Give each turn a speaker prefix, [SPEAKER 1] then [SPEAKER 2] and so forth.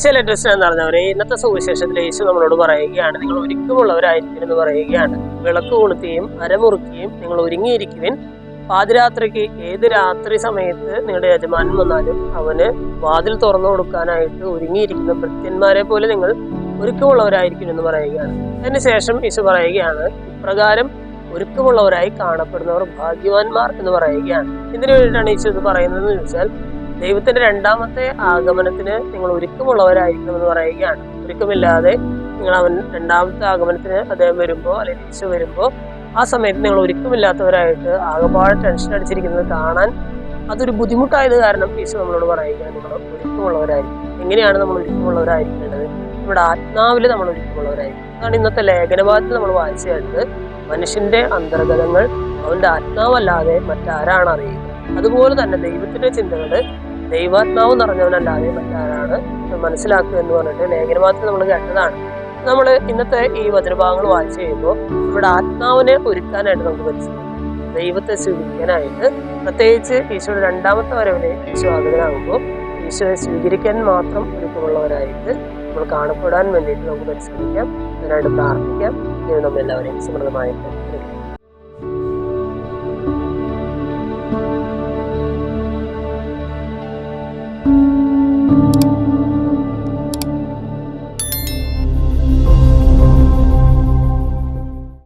[SPEAKER 1] ചില ഡ്രസ് എന്ന് പറഞ്ഞവരെ ഇന്നത്തെ സുവിശേഷത്തിൽ യേശു നമ്മളോട് പറയുകയാണ്, നിങ്ങൾ ഒരുക്കമുള്ളവരായിരിക്കും എന്ന് പറയുകയാണ്. വിളക്ക് കൊളുത്തുകയും അരമുറുക്കുകയും നിങ്ങൾ ഒരുങ്ങിയിരിക്കുവിൻ. പാതിരാത്രിക്ക് ഏത് രാത്രി സമയത്ത് നിങ്ങളുടെ യജമാനൻ വന്നാലും അവന് വാതിൽ തുറന്നു കൊടുക്കാനായിട്ട് ഒരുങ്ങിയിരിക്കുന്ന ഭൃത്യന്മാരെ പോലെ നിങ്ങൾ ഒരുക്കമുള്ളവരായിരിക്കും എന്ന് പറയുകയാണ്. അതിനുശേഷം യേശു പറയുകയാണ്, ഇപ്രകാരം ഒരുക്കമുള്ളവരായി കാണപ്പെടുന്നവർ ഭാഗ്യവാന്മാർ എന്ന് പറയുകയാണ്. ഇതിനു വേണ്ടിയിട്ടാണ് യേശു ഇത് പറയുന്നത് എന്ന് ചോദിച്ചാൽ, ദൈവത്തിന്റെ രണ്ടാമത്തെ ആഗമനത്തിന് നിങ്ങൾ ഒരുക്കമുള്ളവരായിരിക്കണം എന്ന് പറയുകയാണ്. ഒരുക്കമില്ലാതെ നിങ്ങൾ അവൻ രണ്ടാമത്തെ ആഗമനത്തിന് അദ്ദേഹം വരുമ്പോൾ അല്ലെങ്കിൽ യേശു വരുമ്പോൾ ആ സമയത്ത് നിങ്ങൾ ഒരുക്കമില്ലാത്തവരായിട്ട് ആകെപ്പാടെ ടെൻഷൻ അടിച്ചിരിക്കുന്നത് കാണാൻ അതൊരു ബുദ്ധിമുട്ടായത് കാരണം യേശു നമ്മളോട് പറയുകയാണ്, നിങ്ങൾ ഒരുക്കമുള്ളവരായിരിക്കും. എങ്ങനെയാണ് നമ്മൾ ഒരുക്കമുള്ളവരായിരിക്കേണ്ടത്? നമ്മുടെ ആത്മാവിൽ നമ്മൾ ഒരുക്കമുള്ളവരായിരിക്കും. അതാണ് ഇന്നത്തെ ലേഖനഭാഗത്ത് നമ്മൾ വായിച്ചു കേട്ടത്. മനുഷ്യന്റെ അന്തർഗതങ്ങൾ അവന്റെ ആത്മാവല്ലാതെ മറ്റാരാണ് അറിയുക? അതുപോലെ തന്നെ ദൈവത്തിന്റെ ചിന്തകള് ദൈവാത്മാവ് നിറഞ്ഞവനല്ലാതെ മറ്റാരാണ് മനസ്സിലാക്കുക എന്ന് പറഞ്ഞിട്ട് ലേഖനഭാഗത്ത് നമ്മൾ കേട്ടതാണ്. നമ്മൾ ഇന്നത്തെ ഈ വചനഭാഗങ്ങൾ വായിച്ചു കഴിയുമ്പോൾ നമ്മുടെ ആത്മാവിനെ ഒരുക്കാനായിട്ട് നമുക്ക് പരിശ്രമിക്കാം. ദൈവത്തെ സ്വീകരിക്കാനായിട്ട്, പ്രത്യേകിച്ച് ഈശോയുടെ രണ്ടാമത്തെ വരവിനെ സ്വാഗതനാകുമ്പോൾ ഈശോയെ സ്വീകരിക്കാൻ മാത്രം ഒരുക്കമുള്ളവരായിട്ട് നമ്മൾ കാണപ്പെടാൻ വേണ്ടിയിട്ട് നമുക്ക് പരിശ്രമിക്കാം. അതിനായിട്ട് പ്രാർത്ഥിക്കാം. ദൈവം നമ്മളെല്ലാവരെയും സമൃദ്ധമായിട്ട്